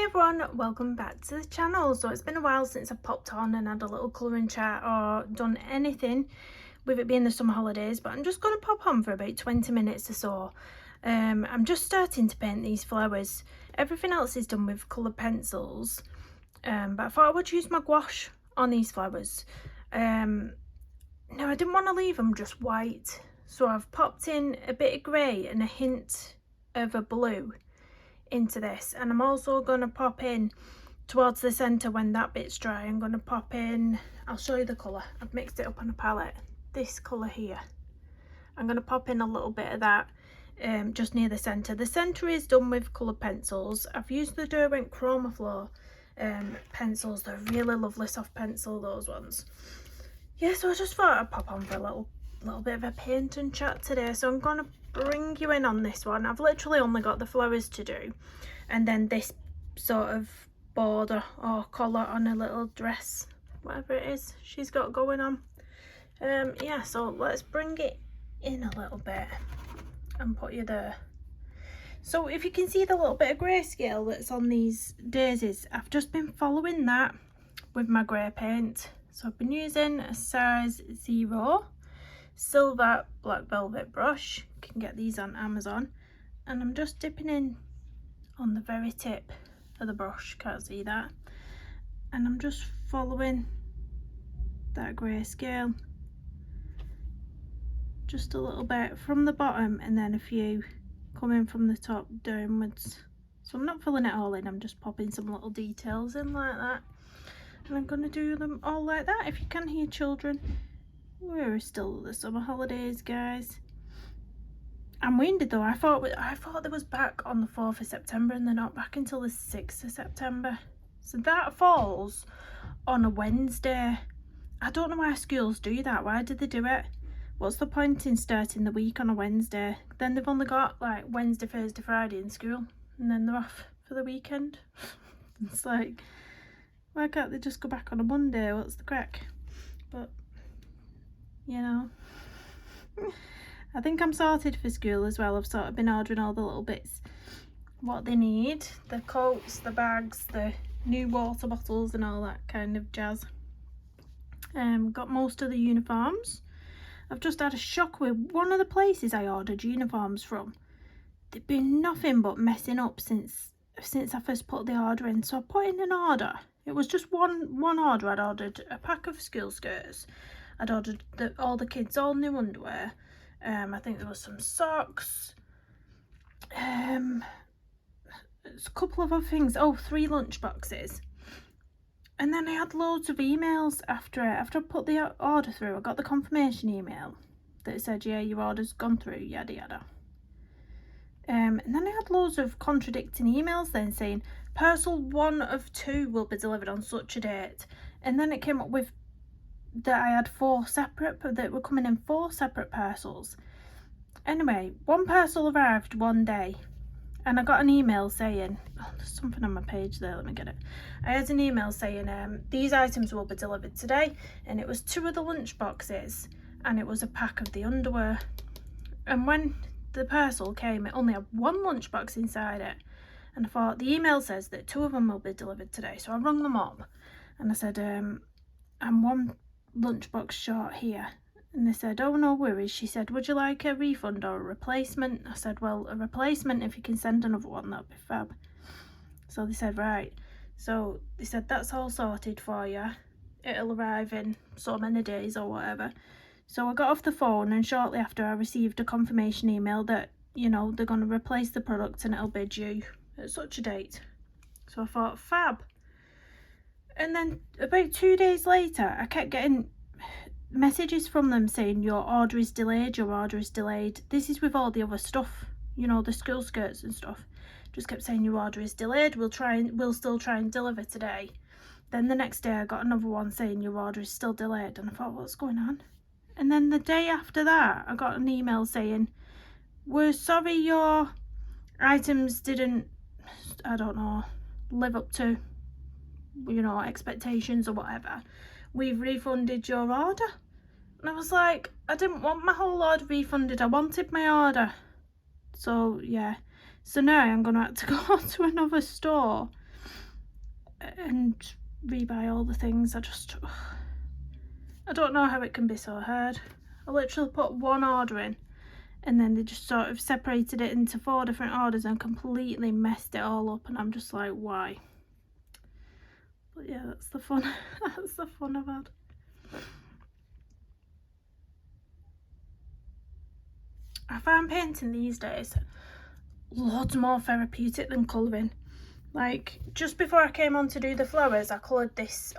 Everyone, welcome back to the channel. So it's been a while since I've popped on and had a little colouring chat or done anything, with it being the summer holidays, but I'm just going to pop on for about 20 minutes or so. I'm just starting to paint these flowers. Everything else is done with coloured pencils, but I thought I would use my gouache on these flowers. Now I didn't want to leave them just white, so I've popped in a bit of grey and a hint of a blue into this, and I'm also going to pop in towards the centre when that bit's dry. I'm going to pop in, I'll show you the colour, I've mixed it up on a palette, this colour here. I'm going to pop in a little bit of that just near the centre. The centre is done with coloured pencils. I've used the Derwent Chroma Flow pencils. They're really lovely soft pencil, those ones. Yeah, so I just thought I'd pop on for a little bit of a paint and chat today. So I'm going to bring you in on this one. I've literally only got the flowers to do, and then this sort of border or collar on a little dress, whatever it is she's got going on. Yeah, so let's bring it in a little bit and put you there. So if you can see the little bit of grayscale that's on these daisies, I've just been following that with my grey paint. So I've been using a size 0 silver black velvet brush. You can get these on Amazon, and I'm just dipping in on the very tip of the brush, can't see that, and I'm just following that grayscale just a little bit from the bottom, and then a few coming from the top downwards. So I'm not filling it all in, I'm just popping some little details in like that, and I'm going to do them all like that. If you can hear children, we're still at the summer holidays, guys. I'm winded though. I thought they was back on the 4th of September, and they're not back until the 6th of September. So that falls on a Wednesday. I don't know why schools do that. Why did they do it? What's the point in starting the week on a Wednesday? Then they've only got like Wednesday, Thursday, Friday in school, and then they're off for the weekend. It's like, why can't they just go back on a Monday? What's the crack? But you know, I think I'm sorted for school as well. I've sort of been ordering all the little bits, what they need, the coats, the bags, the new water bottles and all that kind of jazz. Got most of the uniforms. I've just had a shock with one of the places I ordered uniforms from. They've been nothing but messing up since I first put the order in. So I put in an order. It was just one order. I'd ordered a pack of school skirts. I'd ordered all the kids all new underwear. I think there was some socks. A couple of other things. Oh, 3 lunch boxes. And then I had loads of emails after it. After I put the order through, I got the confirmation email that said, yeah, your order's gone through, yada yada. And then I had loads of contradicting emails then saying parcel 1 of 2 will be delivered on such a date. And then it came up with that I had 4 separate, that were coming in 4 separate parcels. Anyway, one parcel arrived one day, and I got an email saying, oh, there's something on my page there, let me get it. I had an email saying these items will be delivered today, and it was 2 of the lunch boxes and it was a pack of the underwear. And when the parcel came, it only had 1 lunch box inside it, and I thought, the email says that 2 of them will be delivered today. So I rung them up and I said, I'm 1 lunchbox short here, and they said, oh, no worries. She said, would you like a refund or a replacement? I said, well, a replacement, if you can send another one, that'd be fab. So they said, right. So they said, that's all sorted for you, it'll arrive in so many days or whatever. So I got off the phone, and shortly after I received a confirmation email that, you know, they're going to replace the product and it'll be due at such a date. So I thought, fab. And then about 2 days later, I kept getting messages from them saying, your order is delayed, your order is delayed. This is with all the other stuff, you know, the school skirts and stuff. Just kept saying, your order is delayed, we'll still try and deliver today. Then the next day I got another one saying, your order is still delayed, and I thought, what's going on? And then the day after that, I got an email saying, we're sorry your items didn't, I don't know, live up to, you know, expectations or whatever. We've refunded your order. And I was like, I didn't want my whole order refunded, I wanted my order. So yeah, so now I'm gonna have to go to another store and rebuy all the things. I don't know how it can be so hard. I literally put one order in and then they just sort of separated it into 4 different orders and completely messed it all up, and I'm just like, why? But yeah, that's the fun. That's the fun I've had. I find painting these days loads more therapeutic than colouring. Like, just before I came on to do the flowers, I coloured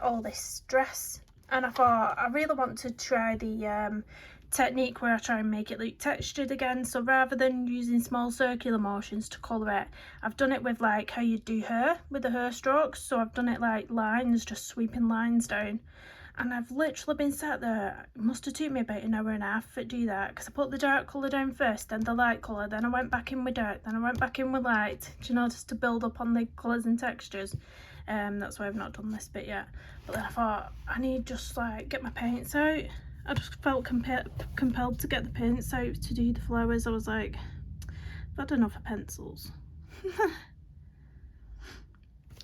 all this dress, and I thought I really want to try the technique where I try and make it look textured again. So rather than using small circular motions to colour it, I've done it with like how you do hair with the hair strokes. So I've done it like lines, just sweeping lines down. And I've literally been sat there, it must have took me about an hour and a half to do that, because I put the dark colour down first, then the light colour, then I went back in with dark, then I went back in with light, do you know, just to build up on the colours and textures. That's why I've not done this bit yet. But then I thought, I need just like get my paints out. I just felt compelled to get the paints out to do the flowers. I was like, I've had enough of pencils.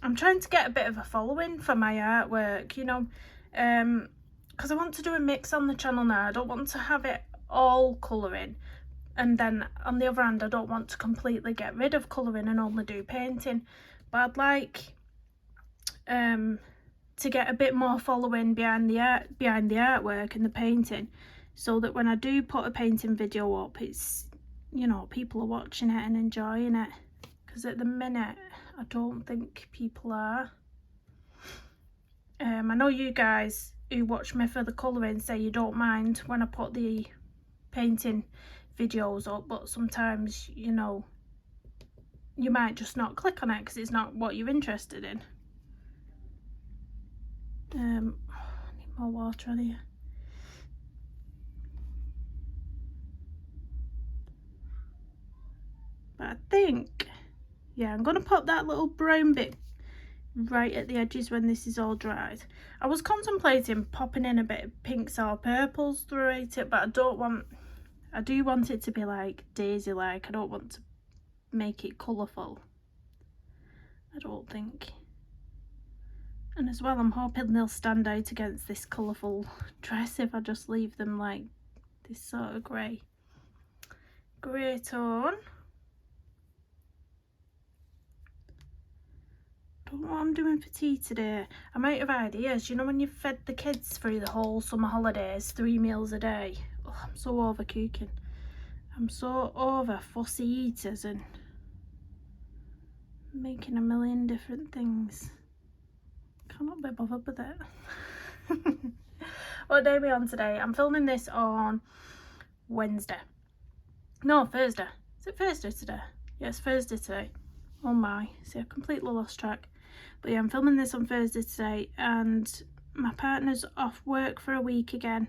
I'm trying to get a bit of a following for my artwork, you know, because I want to do a mix on the channel now. I don't want to have it all colouring, and then on the other hand I don't want to completely get rid of colouring and only do painting. But I'd like to get a bit more following behind the artwork and the painting, so that when I do put a painting video up, it's, you know, people are watching it and enjoying it, because at the minute I don't think people are. I know you guys who watch me for the colouring say you don't mind when I put the painting videos up, but sometimes, you know, you might just not click on it because it's not what you're interested in. I need more water on here. But I think, yeah, I'm going to put that little brown bit right at the edges when this is all dried. I was contemplating popping in a bit of pinks or purples throughout it, but I do want it to be like daisy like. I don't want to make it colourful, I don't think. And as well, I'm hoping they'll stand out against this colourful dress if I just leave them like this sort of grey tone. Don't know what I'm doing for tea today. I'm out of ideas. You know when you've fed the kids through the whole summer holidays 3 meals a day? Oh, I'm so over cooking. I'm so over fussy eaters and making a million different things. Cannot be bothered with it. What day are we on today? I'm filming this on Wednesday. No, Thursday. Is it Thursday today? Yes, Thursday today. Oh my, see, I completely lost track. But yeah, I'm filming this on Thursday today, and my partner's off work for a week again.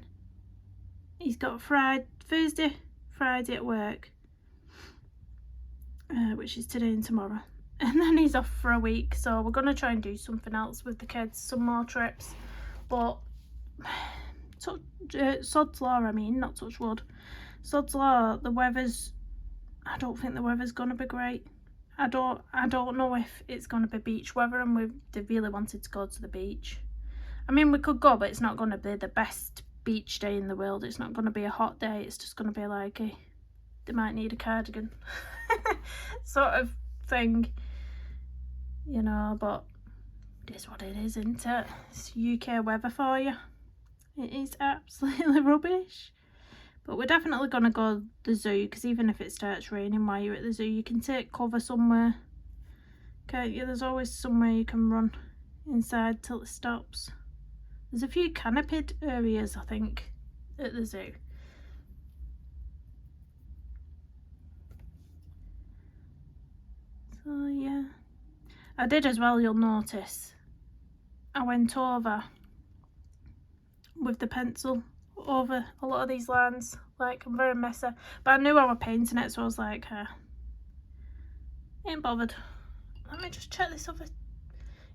He's got Thursday, Friday at work, which is today and tomorrow. And then he's off for a week, so we're going to try and do something else with the kids, some more trips. But sod's law, I mean, not touch wood. Sod's law, I don't think the weather's going to be great. I don't know if it's going to be beach weather, and they really wanted to go to the beach. I mean, we could go, but it's not going to be the best beach day in the world. It's not going to be a hot day. It's just going to be like they might need a cardigan sort of thing, you know. But it is what it is, isn't it? It's UK weather for you. It is absolutely rubbish. But we're definitely going to go to the zoo, because even if it starts raining while you're at the zoo, you can take cover somewhere, can't you? There's always somewhere you can run inside till it stops. There's a few canopied areas, I think, at the zoo. So yeah, I did as well, you'll notice. I went over with the pencil over a lot of these lines, like I'm very messy, but I knew I was painting it, so I was like, ain't bothered. Let me just check this over.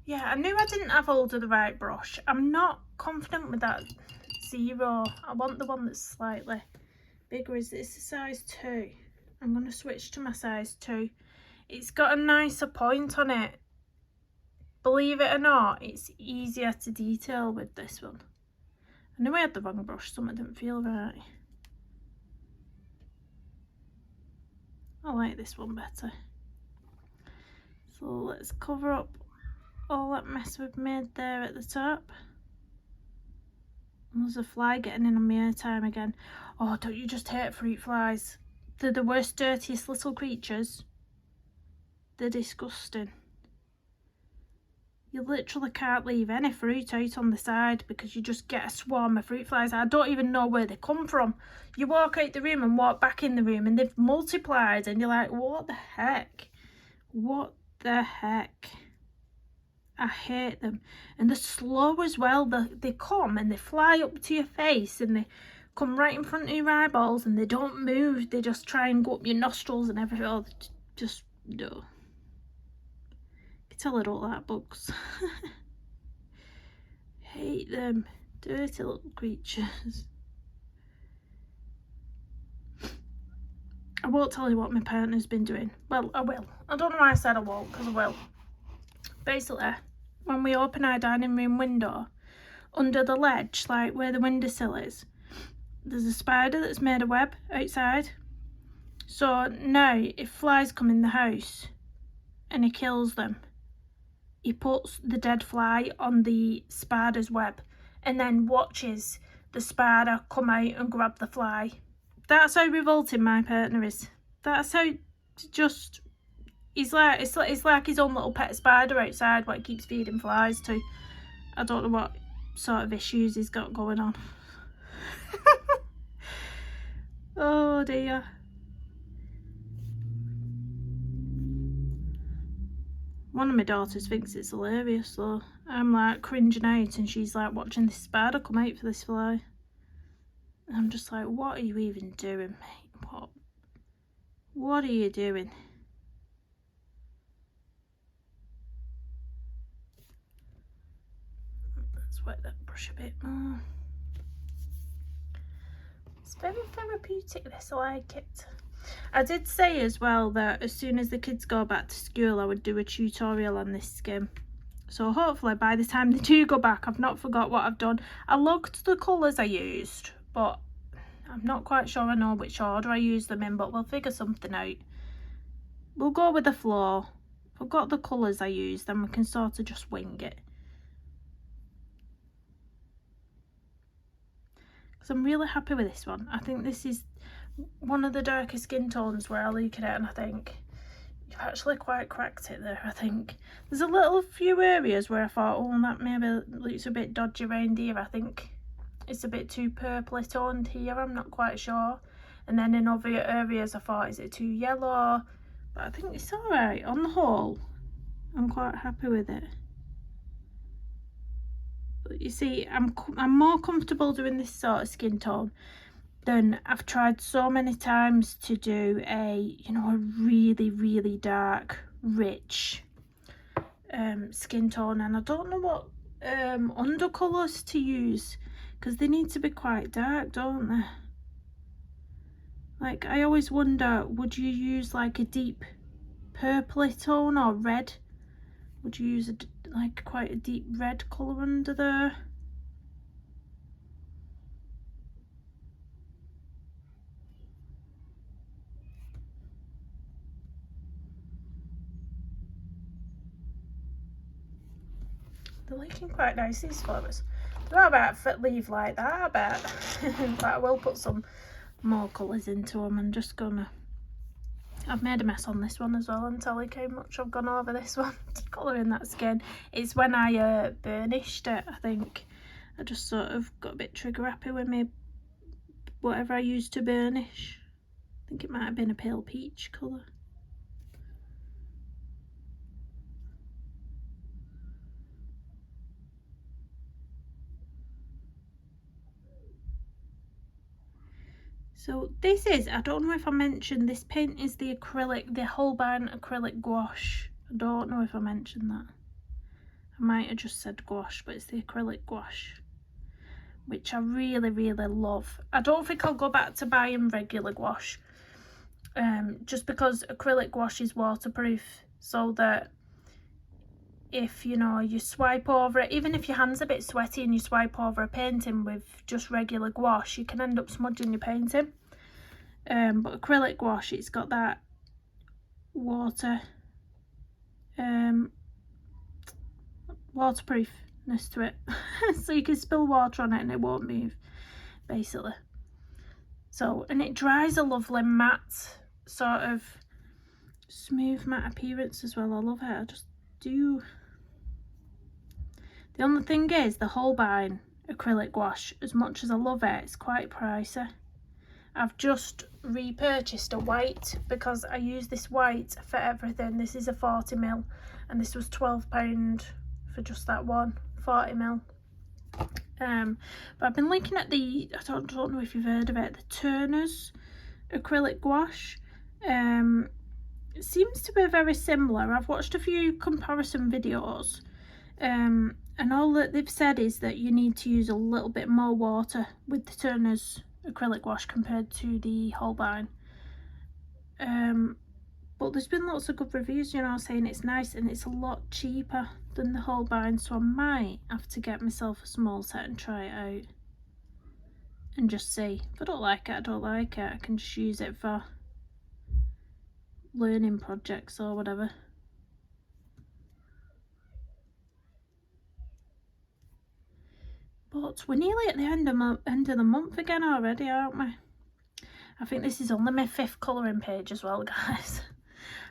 Yeah, I knew I didn't have hold of the right brush. I'm not confident with that 0. I want the one that's slightly bigger. Is this a size 2? I'm going to switch to my size 2. It's got a nicer point on it. believe it or not, it's easier to detail with this one. I knew I had the wrong brush, something didn't feel right. I like this one better. So let's cover up all that mess we've made there at the top. There's a fly getting in on my hair time again. Oh, don't you just hate fruit flies? They're the worst, dirtiest little creatures. They're disgusting. You literally can't leave any fruit out on the side because you just get a swarm of fruit flies. I don't even know where they come from. You walk out the room and walk back in the room and they've multiplied and you're like, what the heck? What the heck? I hate them. And they're slow as well. They come and they fly up to your face and they come right in front of your eyeballs and they don't move. They just try and go up your nostrils and everything. Oh, just no. Tell I don't like bugs. Hate them. Dirty little creatures. I won't tell you what my partner's been doing. Well, I will. I don't know why I said I won't, because I will. Basically, when we open our dining room window, under the ledge, like where the windowsill is, there's a spider that's made a web outside. So now, if flies come in the house and he kills them, he puts the dead fly on the spider's web and then watches the spider come out and grab the fly. That's how revolting my partner is. That's how just it's like his own little pet spider outside what he keeps feeding flies to. I don't know what sort of issues he's got going on. Oh dear. One of my daughters thinks it's hilarious, so I'm like cringing out and she's like watching this spider come out for this fly. And I'm just like, what are you even doing, mate? What are you doing? Let's wet that brush a bit more. It's very therapeutic, this, I like it. I did say as well that as soon as the kids go back to school I would do a tutorial on this skin. So hopefully by the time they do go back I've not forgot what I've done. I logged the colours I used, but I'm not quite sure I know which order I used them in, but we'll figure something out. We'll go with the flow. If I've got the colours I used, then we can sort of just wing it. Because I'm really happy with this one. I think this is one of the darker skin tones where I look at it and I think you've actually quite cracked it there. I think there's a few areas where I thought, oh, that maybe looks a bit dodgy around here. I think it's a bit too purpley toned here, I'm not quite sure. And then in other areas I thought, is it too yellow? But I think it's alright. On the whole, I'm quite happy with it. But you see, I'm more comfortable doing this sort of skin tone than I've tried so many times to do a really, really dark, rich skin tone. And I don't know what undercolours to use, because they need to be quite dark, don't they? Like, I always wonder, would you use like a deep purpley tone or red? Would you use like quite a deep red colour under there? They're looking quite nice, these flowers. They're not about leave like that, I bet. But I will put some more colours into them. I'm just gonna... I've made a mess on this one as well and tell you how much I've gone over this one. Colouring that skin. It's when I burnished it, I think. I just sort of got a bit trigger happy with me whatever I used to burnish. I think it might have been a pale peach colour. So this is, I don't know if I mentioned, this paint is the acrylic, the Holbein acrylic gouache. I don't know if I mentioned that. I might have just said gouache, but it's the acrylic gouache, which I really, really love. I don't think I'll go back to buying regular gouache, just because acrylic gouache is waterproof, so that if, you know, you swipe over it, even if your hand's a bit sweaty and you swipe over a painting with just regular gouache, you can end up smudging your painting. But acrylic gouache, it's got that waterproofness to it. So you can spill water on it and it won't move, basically. So, and it dries a lovely matte, sort of smooth matte appearance as well. I love it. I just do. The only thing is, the Holbein acrylic gouache, as much as I love it, it's quite pricey. I've just repurchased a white because I use this white for everything. This is a 40mm and this was £12 for just that one 40mm. But I've been looking at the, I don't know if you've heard of it, the Turner's acrylic gouache. It seems to be very similar. I've watched a few comparison videos, and all that they've said is that you need to use a little bit more water with the Turner's acrylic gouache compared to the Holbein. But there's been lots of good reviews, you know, saying it's nice and it's a lot cheaper than the Holbein, so I might have to get myself a small set and try it out and just see. If I don't like it, I don't like it. I can just use it for learning projects or whatever. But we're nearly at the end of the month again already, aren't we? I think this is only my 5th colouring page as well, guys.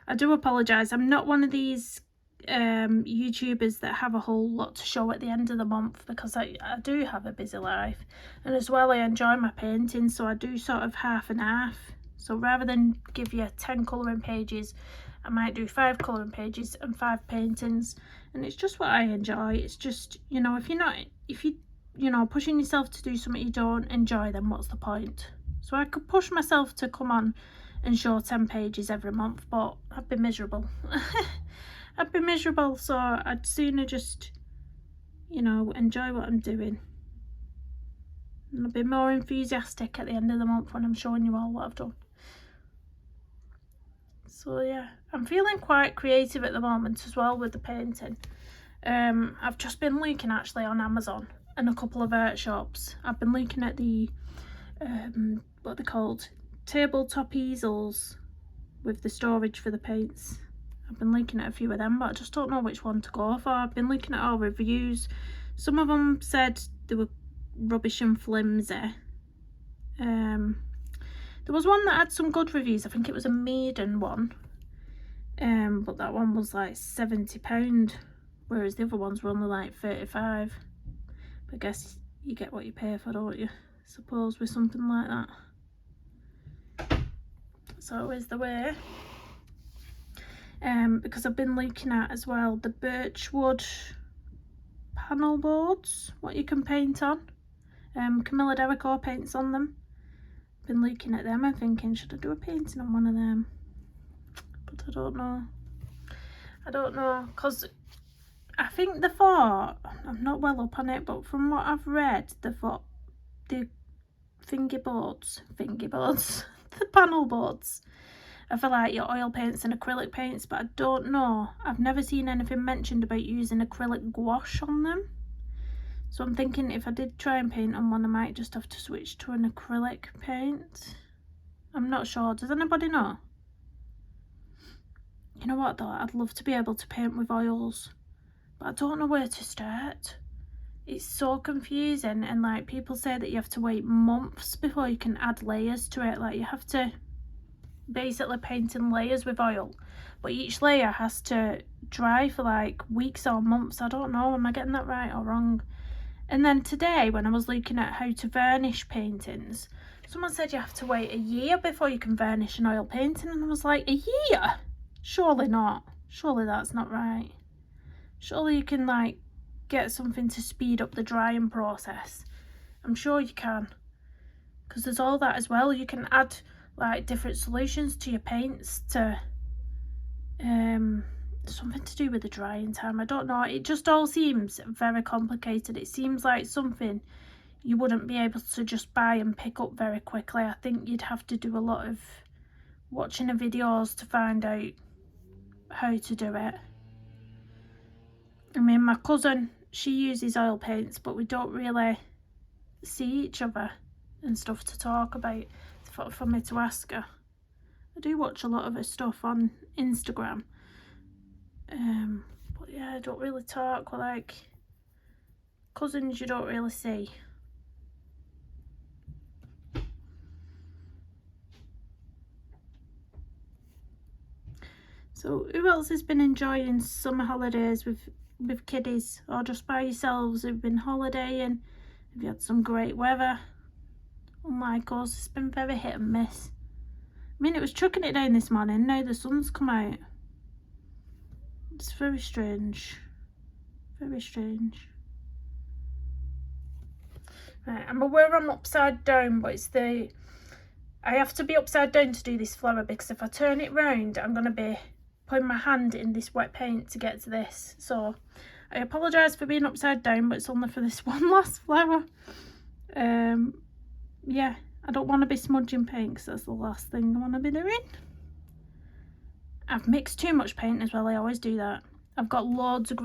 I do apologise. I'm not one of these YouTubers that have a whole lot to show at the end of the month, because I do have a busy life, and as well I enjoy my painting, so I do sort of half and half. So rather than give you 10 colouring pages, I might do 5 colouring pages and 5 paintings, and it's just what I enjoy. It's just, you know, if you know, pushing yourself to do something you don't enjoy, then what's the point? So I could push myself to come on and show 10 pages every month, but I'd be miserable. I'd be miserable, so I'd sooner just, you know, enjoy what I'm doing. And I'll be more enthusiastic at the end of the month when I'm showing you all what I've done. So yeah, I'm feeling quite creative at the moment as well with the painting. I've just been looking actually on Amazon and a couple of art shops. I've been looking at the what they're called, tabletop easels with the storage for the paints. I've been looking at a few of them, but I just don't know which one to go for. I've been looking at all reviews. Some of them said they were rubbish and flimsy. There was one that had some good reviews. I think it was a maiden one, but that one was like £70, whereas the other ones were only like 35. But I guess you get what you pay for, don't you? I suppose, with something like that. So is the way. Because I've been looking at as well the birchwood panel boards, what you can paint on. Camilla Derico paints on them. Been looking at them and thinking, should I do a painting on one of them? But I don't know, because I think they thought, I'm not well up on it, but from what I've read, they thought the thingy boards, the panel boards are for like your oil paints and acrylic paints, but I don't know. I've never seen anything mentioned about using acrylic gouache on them. So I'm thinking if I did try and paint on one, I might just have to switch to an acrylic paint. I'm not sure. Does anybody know? You know what though? I'd love to be able to paint with oils, but I don't know where to start. It's so confusing, and like people say that you have to wait months before you can add layers to it. Like you have to basically paint in layers with oil, but each layer has to dry for like weeks or months. I don't know, am I getting that right or wrong? And then today when I was looking at how to varnish paintings, someone said you have to wait a year before you can varnish an oil painting, and I was like, a year? Surely not. Surely that's not right. Surely you can like get something to speed up the drying process. I'm sure you can, because there's all that as well. You can add like different solutions to your paints to something to do with the drying time. I don't know, it just all seems very complicated. It seems like something you wouldn't be able to just buy and pick up very quickly. I think you'd have to do a lot of watching the videos to find out how to do it. I mean, my cousin, she uses oil paints, but we don't really see each other and stuff to talk about for me to ask her. I do watch a lot of her stuff on Instagram, but yeah, I don't really talk. We're like cousins you don't really see. So who else has been enjoying summer holidays with kiddies, or just by yourselves who've been holidaying? Have you had some great weather? Unlike us, it's been very hit and miss. I mean, it was chucking it down this morning, now the sun's come out. It's very strange. Very strange. Right, I'm aware I'm upside down, but it's I have to be upside down to do this flower, because if I turn it round, I'm going to be putting my hand in this wet paint to get to this. So I apologise for being upside down, but it's only for this one last flower. Yeah, I don't want to be smudging paint, because that's the last thing I want to be doing. I've mixed too much paint as well, I always do that. I've got loads of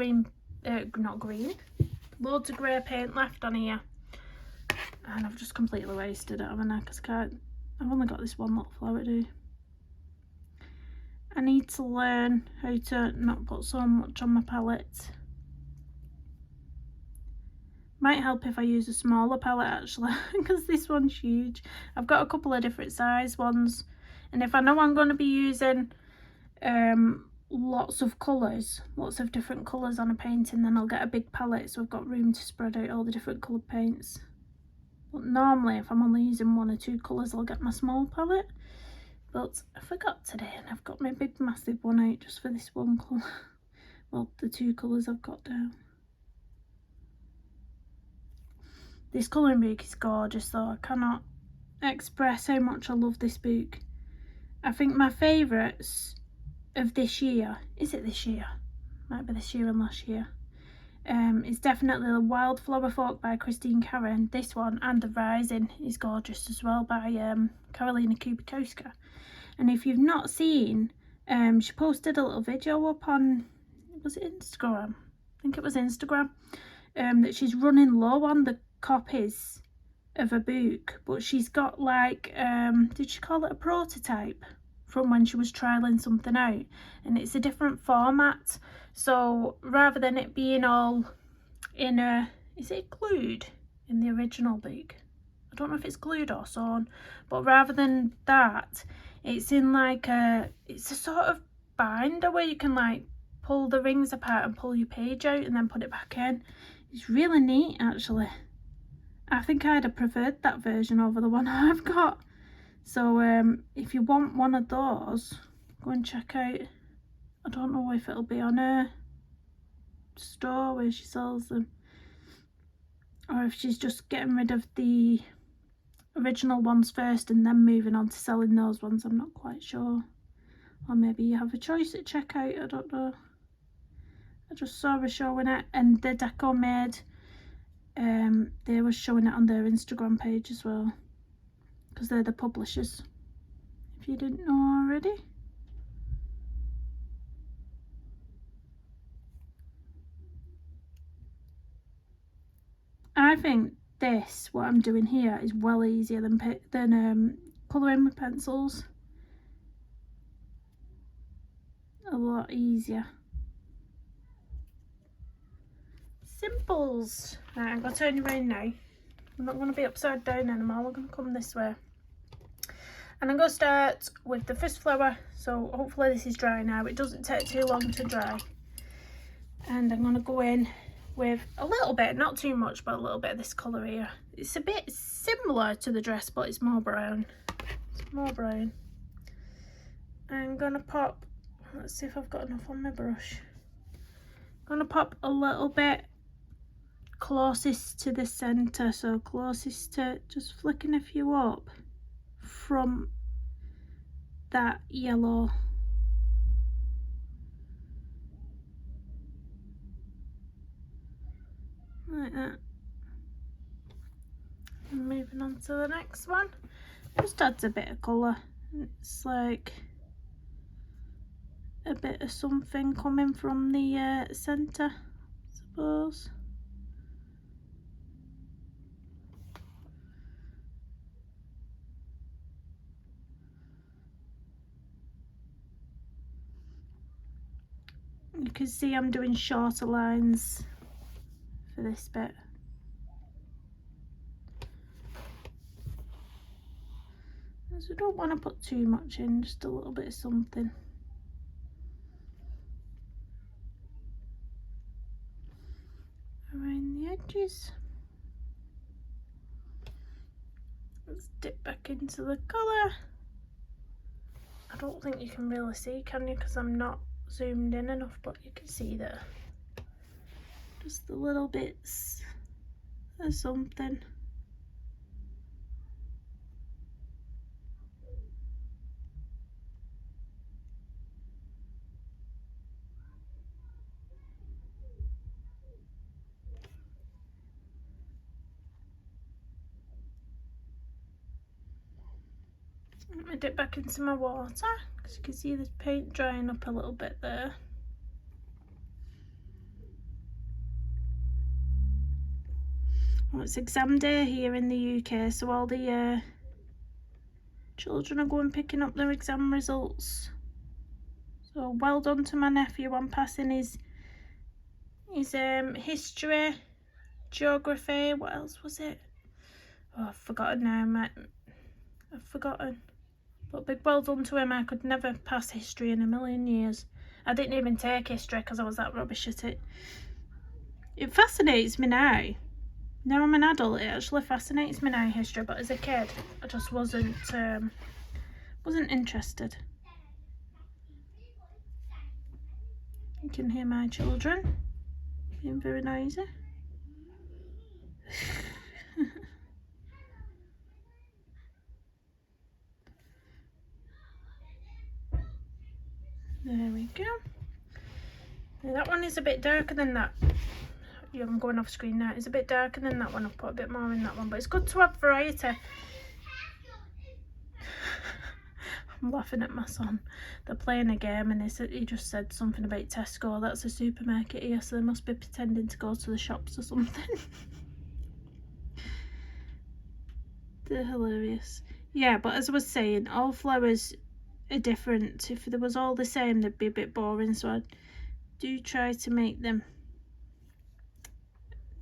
loads of grey paint left on here, and I've just completely wasted it, haven't I? Because I've only got this one little flower to do. I need to learn how to not put so much on my palette. Might help if I use a smaller palette actually, because this one's huge. I've got a couple of different size ones, and if I know I'm going to be using lots of colours, lots of different colours on a painting, then I'll get a big palette so I've got room to spread out all the different coloured paints. But normally if I'm only using 1 or 2 colours, I'll get my small palette. But I forgot today, and I've got my big massive one out just for this one colour. Well, the 2 colours I've got down. This colouring book is gorgeous though. I cannot express how much I love this book. I think my favourites of this year, is it this year? Might be this year and last year. It's definitely The Wildflower Folk by Christine Karen. This one, and The Rising is gorgeous as well by Karolina Kubikowska. And if you've not seen, she posted a little video up on, was it Instagram? I think it was Instagram. That she's running low on the copies of a book, but she's got like, did she call it a prototype? From when she was trialing something out, and it's a different format. So rather than it being all in a, is it glued in the original book? I don't know if it's glued or sewn, but rather than that, it's in like it's a sort of binder where you can like pull the rings apart and pull your page out and then put it back in. It's really neat actually. I think I'd have preferred that version over the one I've got. So if you want one of those, go and check out, I don't know if it'll be on her store where she sells them, or if she's just getting rid of the original ones first and then moving on to selling those ones. I'm not quite sure. Or maybe you have a choice to check out, I don't know. I just saw her showing it, and the Deco Made, they were showing it on their Instagram page as well, because they're the publishers, if you didn't know already. I think this, what I'm doing here, is well easier than colouring with pencils. A lot easier. Simples. Right, I'm going to turn you around now. I'm not going to be upside down anymore, we're going to come this way. And I'm going to start with the first flower, so hopefully this is dry now. It doesn't take too long to dry. And I'm going to go in with a little bit, not too much, but a little bit of this colour here. It's a bit similar to the dress, but it's more brown. It's more brown. I'm going to pop, let's see if I've got enough on my brush. I'm going to pop a little bit closest to the centre, so closest to, just flicking a few up from that yellow. Like that. And moving on to the next one. Just adds a bit of colour. It's like a bit of something coming from the centre. suppose. You can see I'm doing shorter lines for this bit. So I don't want to put too much in, just a little bit of something. Around the edges. Let's dip back into the colour. I don't think you can really see, can you? Because I'm not zoomed in enough, but you can see there. Just the little bits of something. Let me dip back into my water, because you can see the paint drying up a little bit there. Well, it's exam day here in the UK, so all the children are going picking up their exam results. So well done to my nephew on passing his history, geography, what else was it? Oh, I've forgotten now, I've forgotten. But big well done to him. I could never pass history in a million years. I didn't even take history because I was that rubbish at it. It fascinates me now. Now I'm an adult, it actually fascinates me now, history, but as a kid I just wasn't interested. You can hear my children being very noisy. There we go. Now that one is a bit darker than that. Yeah, I'm going off screen now. It's a bit darker than that one. I've put a bit more in that one, but it's good to have variety. I'm laughing at my son. They're playing a game and he just said something about Tesco. That's a supermarket here, so they must be pretending to go to the shops or something. They're hilarious. Yeah, but as I was saying, all flowers are different. If they was all the same, they'd be a bit boring, so I do try to make them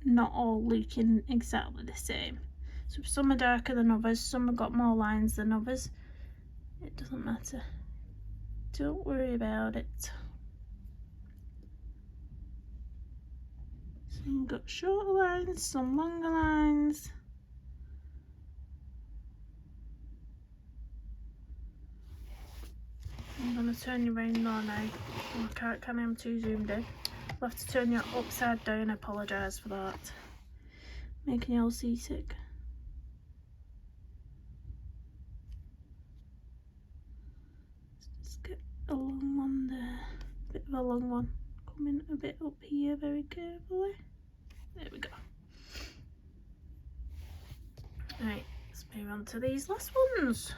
not all looking exactly the same. So some are darker than others, some have got more lines than others. It doesn't matter. Don't worry about it. Some got shorter lines, some longer lines. I'm going to turn you around now. Oh, I can't, can I? I'm too zoomed in. I'll have to turn you upside down. I apologise for that. Making you all seasick. Let's get a long one there. Bit of a long one. Coming a bit up here very carefully. There we go. Right, let's move on to these last ones.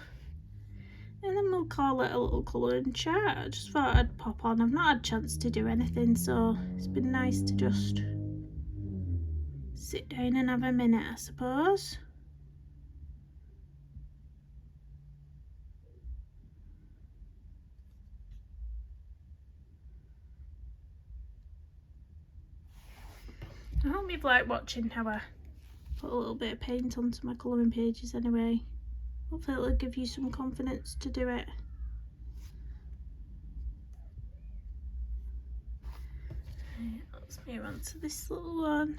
And then we'll call it a little colouring chat. I just thought I'd pop on. I've not had a chance to do anything, so it's been nice to just sit down and have a minute, I suppose. I hope you've liked watching how I put a little bit of paint onto my colouring pages anyway. Hopefully it'll give you some confidence to do it. Right, let's move on to this little one.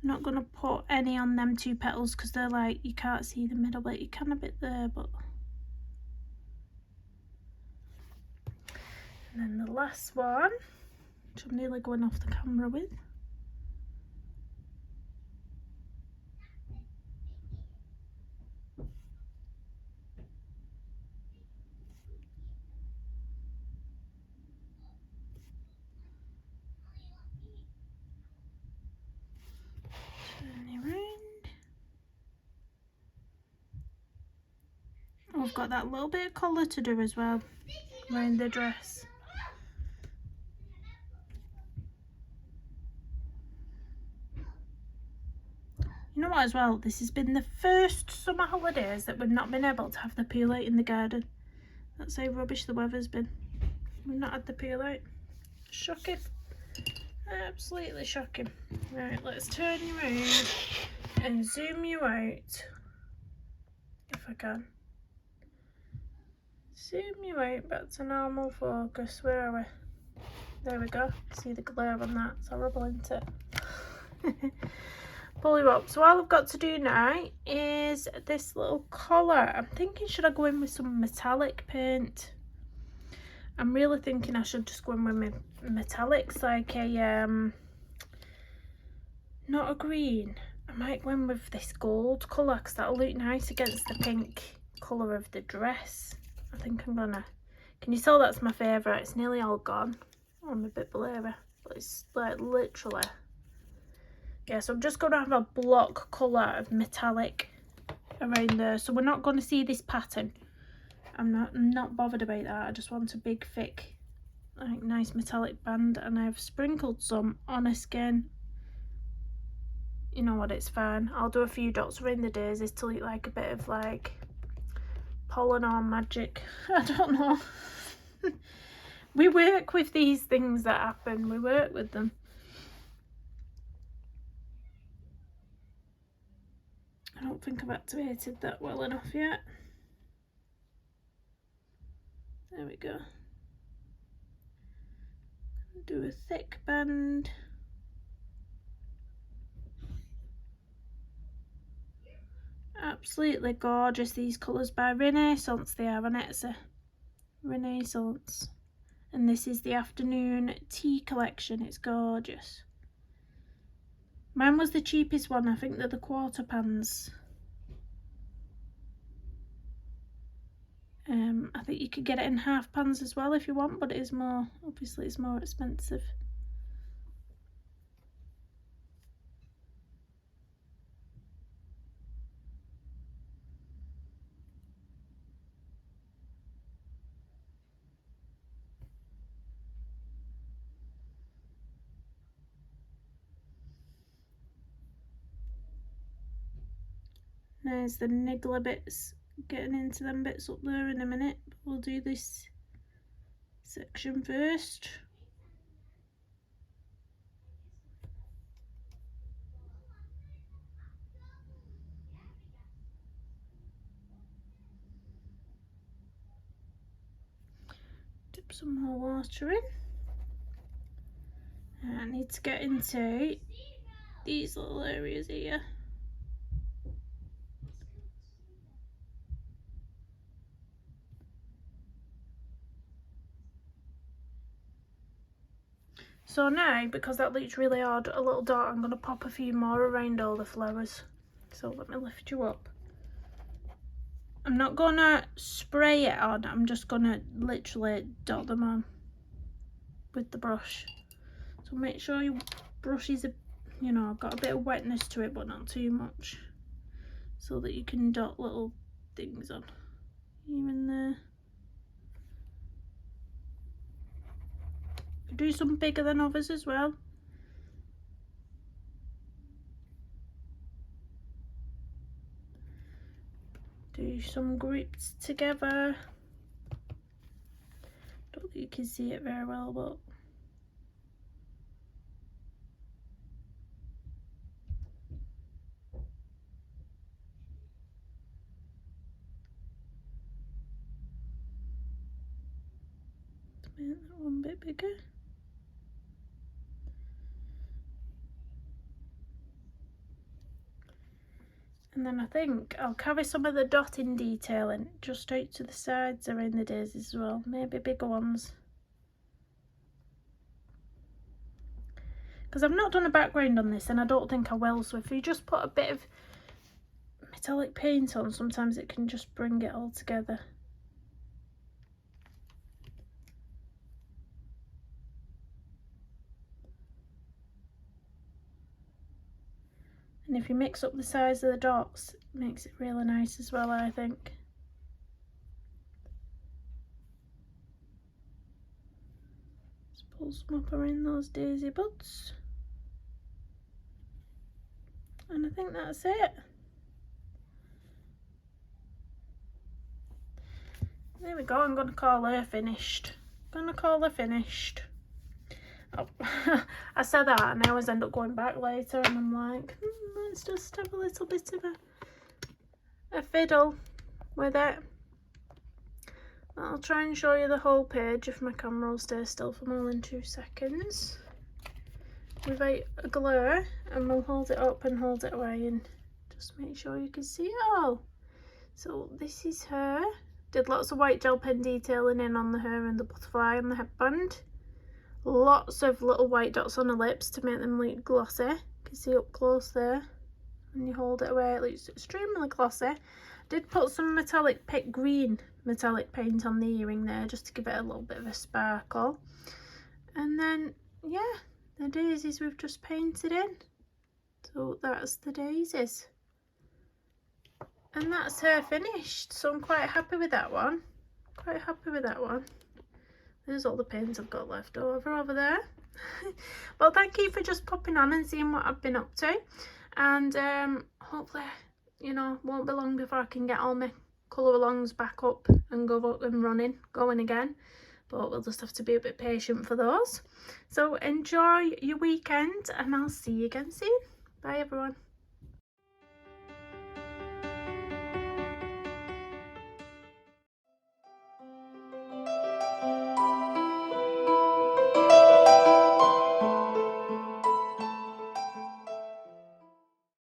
I'm not going to put any on them two petals because they're like, you can't see the middle bit. You can a bit there, but... And then the last one, which I'm nearly going off the camera with. Turn it around. we've got that little bit of colour to do as well around the dress. You know what as well, this has been the first summer holidays that we've not been able to have the peel out in the garden. That's how rubbish the weather's been. We've not had the peel out. Shocking. Absolutely shocking. Right, let's turn you around and zoom you out. If I can. Zoom you out back to normal focus. Where are we? There we go. See the glare on that. It's horrible, isn't it? Pull you up. So all I've got to do now is this little collar. I'm thinking, should I go in with some metallic paint? I'm really thinking I should just go in with my metallics, like a not a green. I might go in with this gold colour because that'll look nice against the pink colour of the dress. I think I'm gonna. Can you tell that's my favourite? It's nearly all gone. I'm a bit blurry, but it's like literally. Yeah, so I'm just going to have a block colour of metallic around there. So we're not going to see this pattern. I'm not bothered about that. I just want a big, thick, like nice metallic band. And I've sprinkled some on a skin. You know what, it's fine. I'll do a few dots around the daisies to look like a bit of like pollen or magic. I don't know. We work with these things that happen. We work with them. I don't think I've activated that well enough yet. There we go. Do a thick band. Absolutely gorgeous, these colours by Renaissance. They are, Vanessa. Renaissance. And this is the afternoon tea collection. It's gorgeous. Mine was the cheapest one. I think they're the quarter pans. I think you could get it in half pans as well if you want, but it is more, obviously it's more expensive. There's the niggler bits, getting into them bits up there in a minute, but we'll do this section first. Dip some more water in. And I need to get into these little areas here. So now, because that looks really odd, a little dot, I'm going to pop a few more around all the flowers. So let me lift you up. I'm not going to spray it on, I'm just going to literally dot them on with the brush. So make sure your brush is, you know, got a bit of wetness to it, but not too much. So that you can dot little things on. Even there. Do some bigger than others as well. Do some groups together. Don't think you can see it very well, but make that one bit bigger. And then I think I'll carry some of the dotting detailing just out to the sides around the daisies as well, maybe bigger ones. Because I've not done a background on this and I don't think I will, so if you just put a bit of metallic paint on, sometimes it can just bring it all together. And if you mix up the size of the dots, it makes it really nice as well, I think. Pull some up around those daisy buds. And I think that's it. There we go, I'm going to call her finished. Oh, I said that and I always end up going back later and I'm like, let's just have a little bit of a fiddle with it. I'll try and show you the whole page if my camera will stay still for more than 2 seconds. With a glue, and we'll hold it up and hold it away and just make sure you can see it all. So this is her. Did lots of white gel pen detailing in on the hair and the butterfly and the headband. Lots of little white dots on her lips to make them look glossy. You can see up close there. When you hold it away, it looks extremely glossy. Did put some green metallic paint on the earring there just to give it a little bit of a sparkle. And then, yeah, the daisies we've just painted in. So that's the daisies. And that's her finished. So I'm quite happy with that one. There's all the paints I've got left over there. Well, thank you for just popping on and seeing what I've been up to. And hopefully, you know, won't be long before I can get all my colour alongs back up and go up and going again. But we'll just have to be a bit patient for those. So enjoy your weekend and I'll see you again soon. Bye everyone.